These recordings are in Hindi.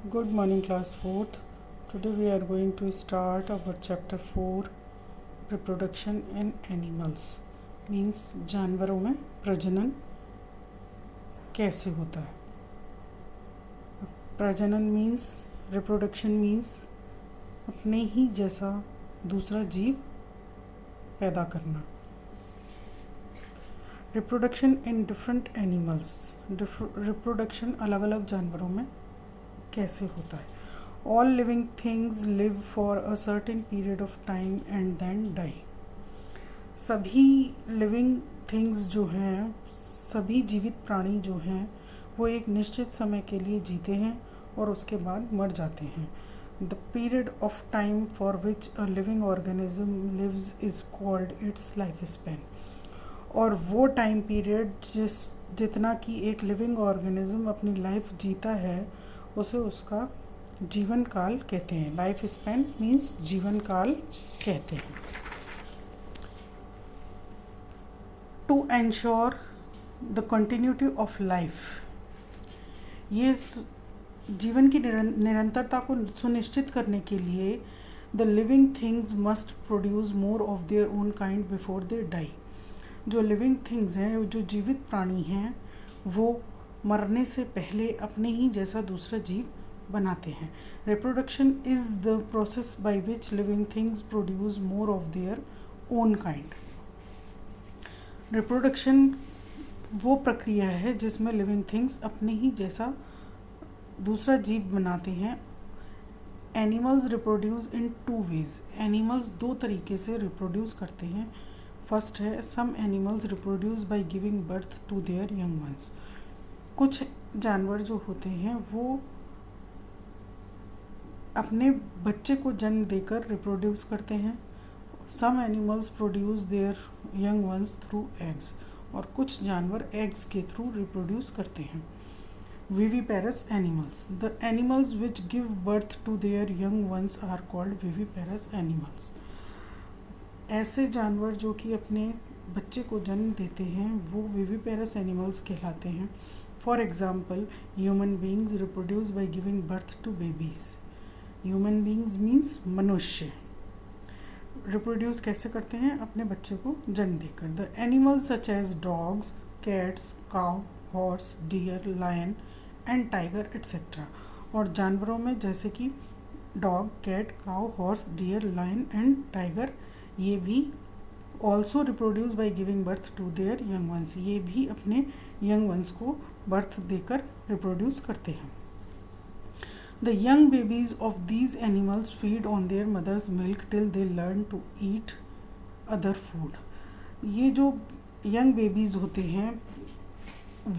Good morning, class 4th. Today we are going to start our chapter 4 reproduction in animals. Means जानवरों में प्रजनन कैसे होता है. प्रजनन means reproduction means अपने ही जैसा दूसरा जीव पैदा करना. Reproduction in different animals. Reproduction अलग अलग जानवरों में कैसे होता है. All living things live for a certain period of time and then die. सभी लिविंग थिंग्स जो हैं, सभी जीवित प्राणी जो हैं, वो एक निश्चित समय के लिए जीते हैं और उसके बाद मर जाते हैं. The period of time for which a living organism lives is called its life span. और वो टाइम पीरियड जितना कि एक लिविंग ऑर्गेनिज्म अपनी लाइफ जीता है उसे उसका जीवन काल कहते हैं. लाइफ स्पैन मीन्स जीवन काल कहते हैं. To ensure the continuity of life, ये जीवन की निरंतरता को सुनिश्चित करने के लिए the living things must produce more of their own kind before they die. जो लिविंग थिंग्स हैं, जो जीवित प्राणी हैं, वो मरने से पहले अपने ही जैसा दूसरा जीव बनाते हैं. Reproduction is the process by which living things produce more of their own kind. Reproduction वो प्रक्रिया है जिसमें लिविंग थिंग्स अपने ही जैसा दूसरा जीव बनाते हैं. Animals reproduce in two ways. Animals दो तरीके से रिप्रोड्यूस करते हैं. फर्स्ट है some animals reproduce by giving birth to their young ones. कुछ जानवर जो होते हैं वो अपने बच्चे को जन्म देकर रिप्रोड्यूस करते हैं. Some animals produce their young ones through eggs. और कुछ जानवर एग्स के थ्रू रिप्रोड्यूस करते हैं. Viviparous animals. The animals which give birth to their young ones are called viviparous animals. ऐसे जानवर जो कि अपने बच्चे को जन्म देते हैं वो विविपेरस एनिमल्स कहलाते हैं. For example, human beings reproduce by giving birth to babies. Human beings means मनुष्य रिप्रोड्यूस कैसे करते हैं? अपने बच्चे को जन्म देकर. The animals such as dogs, cats, cow, horse, deer, lion and tiger etcetera. और जानवरों में जैसे कि dog, cat, cow, horse, deer, lion and tiger, ये भी also reproduce by giving birth to their young ones. ये भी अपने यंग वंस को बर्थ देकर रिप्रोड्यूस करते हैं. The young babies of these animals feed on their mothers milk till they learn to eat other food. ये जो यंग बेबीज़ होते हैं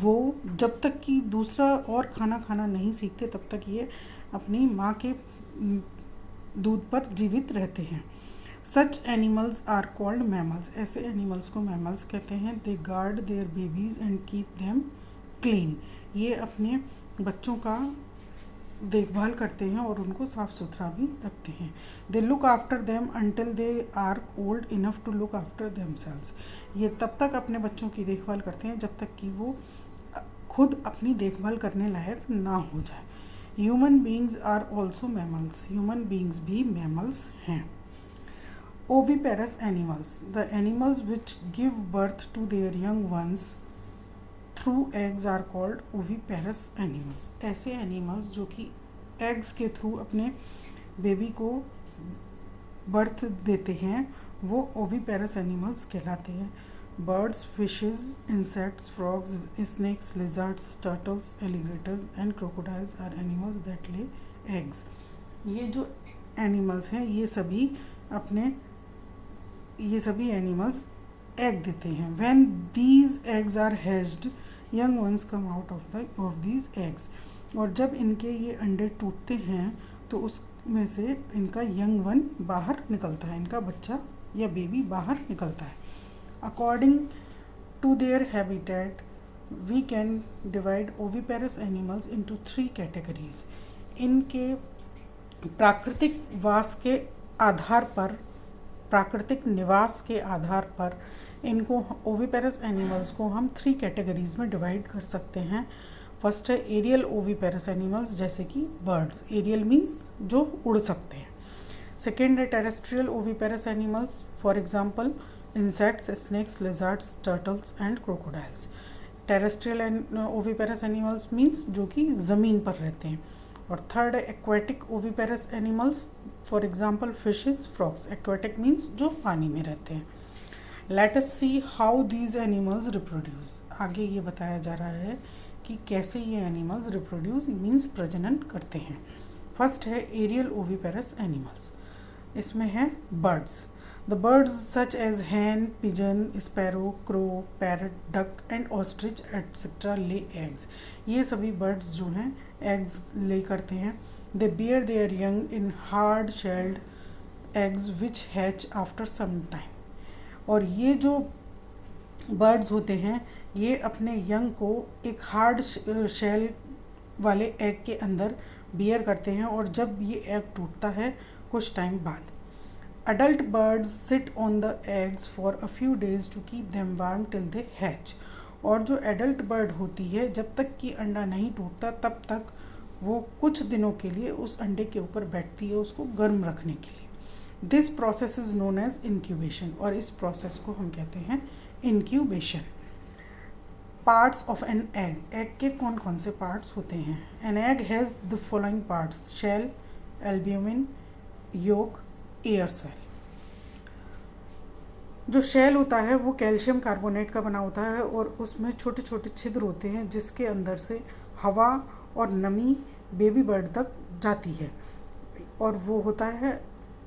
वो जब तक कि दूसरा और खाना नहीं सीखते तब तक ये अपनी माँ के दूध पर जीवित रहते हैं. Such animals are called mammals. ऐसे एनिमल्स को मैमल्स कहते हैं. They guard their babies and keep them clean. ये अपने बच्चों का देखभाल करते हैं और उनको साफ सुथरा भी रखते हैं. They look after them until they are old enough to look after themselves. ये तब तक अपने बच्चों की देखभाल करते हैं जब तक कि वो खुद अपनी देखभाल करने लायक ना हो जाए. Human beings are also mammals. Human beings भी मैमल्स हैं. Oviparous animals. The animals which give birth to their young ones through eggs are called oviparous animals. ऐसे एनिमल्स जो कि एग्स के थ्रू अपने बेबी को बर्थ देते हैं वो ओविपेरस एनिमल्स कहलाते हैं. Birds, fishes, insects, frogs, snakes, lizards, turtles, alligators and crocodiles are animals that lay eggs. ये जो एनिमल्स हैं ये सभी एनिमल्स एग देते हैं. When these eggs are hatched, young ones come out of these eggs. और जब इनके ये अंडे टूटते हैं तो उसमें से इनका यंग वन बाहर निकलता है. इनका बच्चा या बेबी बाहर निकलता है. According to their habitat we can divide oviparous animals into 3 categories. इनके प्राकृतिक निवास के आधार पर इनको ओविपेरस एनिमल्स को हम 3 कैटेगरीज में डिवाइड कर सकते हैं. फर्स्ट है एरियल ओविपेरस एनिमल्स, जैसे कि बर्ड्स। एरियल मीन्स जो उड़ सकते हैं। सेकेंड है terrestrial oviparous animals, for example insects, snakes, lizards, turtles and crocodiles. Terrestrial and oviparous animals means जो कि ज़मीन पर रहते हैं। और थर्ड है aquatic oviparous animals, for example fishes, frogs. Aquatic means जो पानी में रहते हैं। Let us see how these animals reproduce. आगे ये बताया जा रहा है कि कैसे ये एनिमल्स रिप्रोड्यूस मीन्स प्रजनन करते हैं। फर्स्ट है एरियल ओविपेरस एनिमल्स, इसमें है birds. The birds such as hen, pigeon, sparrow, crow, parrot, duck and ostrich etcetera lay eggs. ये सभी बर्ड्स जो हैं एग्स ले करते हैं। They bear their young in hard shelled eggs which hatch after some time. और ये जो बर्ड्स होते हैं ये अपने यंग को एक हार्ड शेल वाले एग के अंदर बियर करते हैं, और जब ये एग टूटता है कुछ टाइम बाद। Adult birds sit on the eggs for a few days to keep them warm till they hatch। और जो एडल्ट बर्ड होती है जब तक कि अंडा नहीं टूटता तब तक वो कुछ दिनों के लिए उस अंडे के ऊपर बैठती है उसको गर्म रखने के लिए। This process is known as incubation, और इस प्रोसेस को हम कहते हैं incubation. Parts of an egg. Egg के कौन कौन से पार्ट्स होते हैं? An egg has the following parts: shell, albumin, yolk, air cell. जो शेल होता है वो कैल्शियम कार्बोनेट का बना होता है और उसमें छोटे छोटे छिद्र होते हैं जिसके अंदर से हवा और नमी बेबी बर्ड तक जाती है, और वो होता है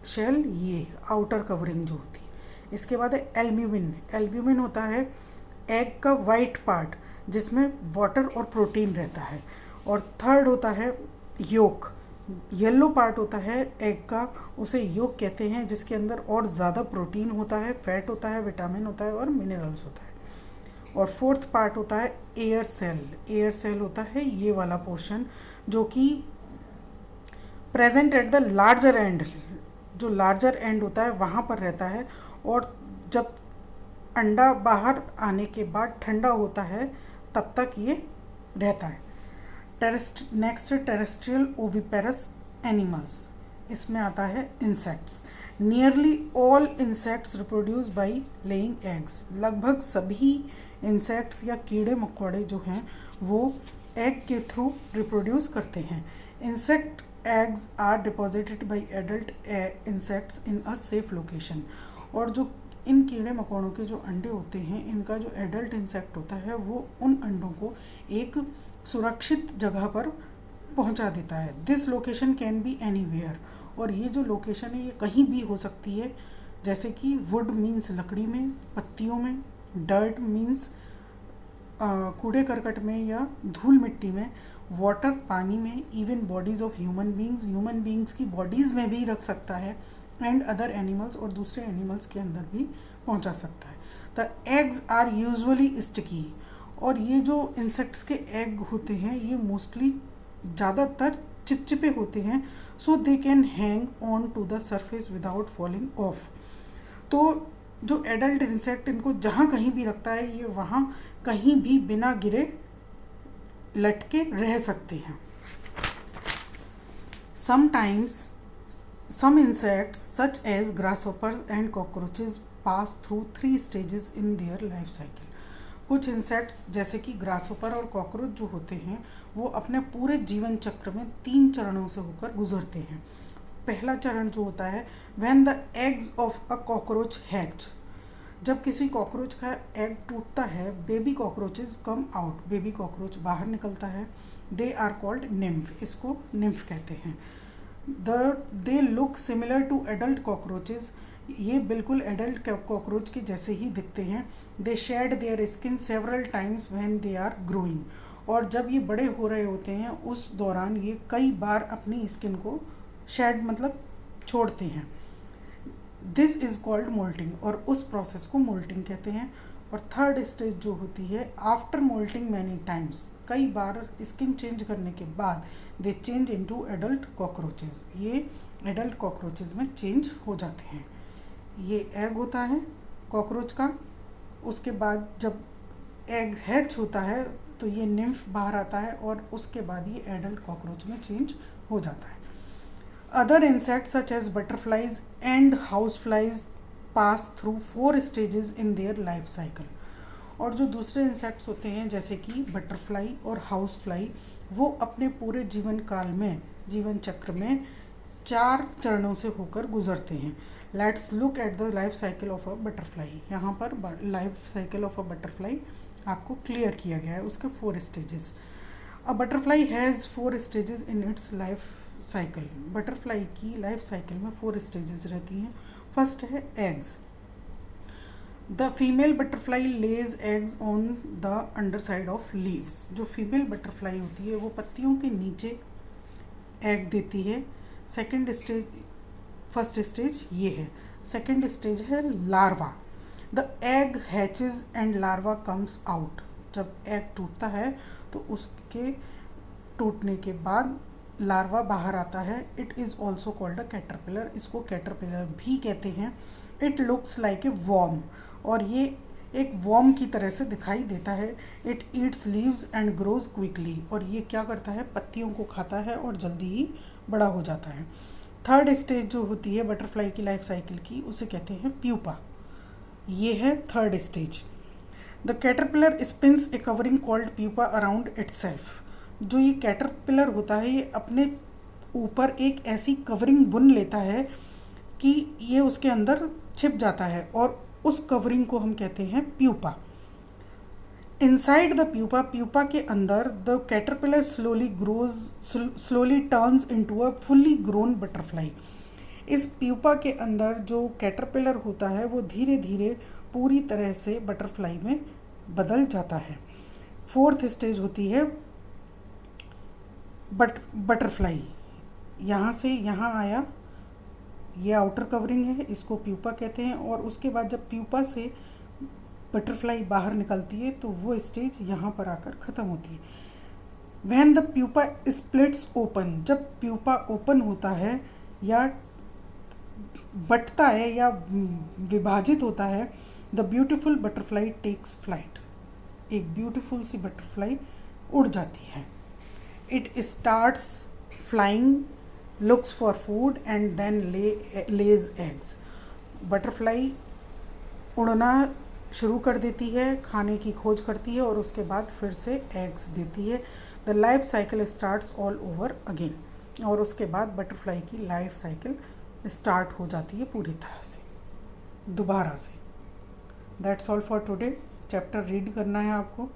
शेल, ये आउटर कवरिंग जो होती है। इसके बाद है एल्ब्यूमिन। एल्ब्यूमिन होता है एग का वाइट पार्ट जिसमें वाटर और प्रोटीन रहता है। और थर्ड होता है योक। येलो पार्ट होता है एग का, उसे योक कहते हैं, जिसके अंदर और ज़्यादा प्रोटीन होता है, फैट होता है, विटामिन होता है और मिनरल्स होता है। और फोर्थ पार्ट होता है एयर सेल। एयर सेल होता है ये वाला पोर्शन जो कि present at the larger and, जो लार्जर एंड होता है वहाँ पर रहता है, और जब अंडा बाहर आने के बाद ठंडा होता है तब तक ये रहता है। नेक्स्ट टेरेस्ट्रियल ओविपेरस एनिमल्स, इसमें आता है insects. Nearly all insects reproduce by laying eggs. लगभग सभी इंसेक्ट्स या कीड़े मकोड़े जो हैं वो एग के थ्रू रिप्रोड्यूस करते हैं। Insect eggs are deposited by adult insects in a safe location. और जो इन कीड़े मकोड़ों के जो अंडे होते हैं, इनका जो एडल्ट इंसेक्ट होता है वो उन अंडों को एक सुरक्षित जगह पर पहुंचा देता है। This location can be anywhere. और ये जो लोकेशन है ये कहीं भी हो सकती है, जैसे कि वुड मीन्स लकड़ी में, पत्तियों में, डर्ट मीन्स कूड़े करकट में या धूल मिट्टी में, वाटर पानी में, even bodies of human beings की बॉडीज़ में भी रख सकता है, एंड अदर एनिमल्स, और दूसरे एनिमल्स के अंदर भी पहुंचा सकता है। The eggs are usually sticky. और ये जो इंसेक्ट्स के एग होते हैं ये मोस्टली ज़्यादातर चिपचिपे होते हैं, so they can hang on to the surface without falling off. तो जो एडल्ट इंसेक्ट इनको जहाँ कहीं भी रखता है ये वहाँ कहीं भी बिना गिरे लटके रह सकते हैं। Sometimes some insects such as grasshoppers and cockroaches pass through 3 stages in their life cycle। कुछ इंसेक्ट्स जैसे कि ग्रासहोपर और कॉकरोच जो होते हैं वो अपने पूरे जीवन चक्र में 3 चरणों से होकर गुजरते हैं। पहला चरण जो होता है when the eggs of a cockroach hatch। जब किसी कॉकरोच का एग टूटता है, baby cockroaches come out, baby cockroach बाहर निकलता है। दे आर कॉल्ड निम्फ, इसको निम्फ कहते हैं। They look similar to adult cockroaches, ये बिल्कुल एडल्ट कॉकरोच के जैसे ही दिखते हैं। They shed their skin several times when they are growing. और जब ये बड़े हो रहे होते हैं उस दौरान ये कई बार अपनी स्किन को शेड मतलब छोड़ते हैं। दिस इज़ कॉल्ड मोल्टिंग, और उस प्रोसेस को मोल्टिंग कहते हैं। और थर्ड स्टेज जो होती है आफ्टर मोल्टिंग मैनी टाइम्स, कई बार स्किन चेंज करने के बाद दे चेंज इनटू एडल्ट कॉकरोचेज, ये एडल्ट कॉकरोचेज में चेंज हो जाते हैं। ये एग होता है कॉकरोच का। उसके बाद जब एग हैच होता है तो ये निम्फ बाहर आता है और उसके बाद ये एडल्ट कॉकरोच में चेंज हो जाता है। Other insects such as butterflies and house flies pass through 4 stages in their life cycle. और जो दूसरे इंसेक्ट्स होते हैं जैसे कि बटरफ्लाई और हाउस फ्लाई, वो अपने पूरे जीवन काल में, जीवन चक्र में 4 चरणों से होकर गुजरते हैं। Let's look at the life cycle of a butterfly. यहाँ पर life cycle of a butterfly आपको क्लियर किया गया है, उसके 4 stages. A butterfly has 4 stages in its life cycle. Butterfly की लाइफ साइकिल में 4 स्टेजेस रहती हैं। फर्स्ट है eggs. The female butterfly Lay's eggs on the under side of leaves. जो फीमेल बटरफ्लाई होती है वो पत्तियों के नीचे एग देती है। सेकेंड स्टेज, फर्स्ट स्टेज ये है। सेकेंड स्टेज है larva. The egg hatches and larva comes out. जब एग टूटता है तो उसके टूटने के बाद लार्वा बाहर आता है। It is also called a caterpillar. इसको कैटरपिलर भी कहते हैं। It looks like a worm, और ये एक वॉर्म की तरह से दिखाई देता है। It eats leaves and grows quickly, और ये क्या करता है, पत्तियों को खाता है और जल्दी ही बड़ा हो जाता है। थर्ड स्टेज जो होती है बटरफ्लाई की लाइफ साइकिल की, उसे कहते हैं प्यूपा। ये है third stage. The caterpillar spins a covering called pupa around itself. जो ये कैटरपिलर होता है ये अपने ऊपर एक ऐसी कवरिंग बुन लेता है कि ये उसके अंदर छिप जाता है, और उस कवरिंग को हम कहते हैं pupa. Inside the pupa, pupa के अंदर the caterpillar slowly turns into a fully grown butterfly. इस प्यूपा के अंदर जो कैटरपिलर होता है वो धीरे धीरे पूरी तरह से बटरफ्लाई में बदल जाता है। फोर्थ स्टेज होती है बटरफ्लाई। यहाँ से यहाँ आया, ये आउटर कवरिंग है, इसको प्यूपा कहते हैं। और उसके बाद जब प्यूपा से बटरफ्लाई बाहर निकलती है तो वो स्टेज यहाँ पर आकर ख़त्म होती है। When the pupa splits open, जब प्यूपा ओपन होता है या बटता है या विभाजित होता है, the beautiful butterfly takes flight. एक ब्यूटीफुल सी बटरफ्लाई उड़ जाती है। It starts flying, looks for food and then lays eggs. Butterfly उड़ना शुरू कर देती है, खाने की खोज करती है और उसके बाद फिर से एग्स देती है। The life cycle starts all over again, और उसके बाद बटरफ्लाई की लाइफ साइकिल स्टार्ट हो जाती है पूरी तरह से, दोबारा से। That's all for today. Chapter read करना है आपको।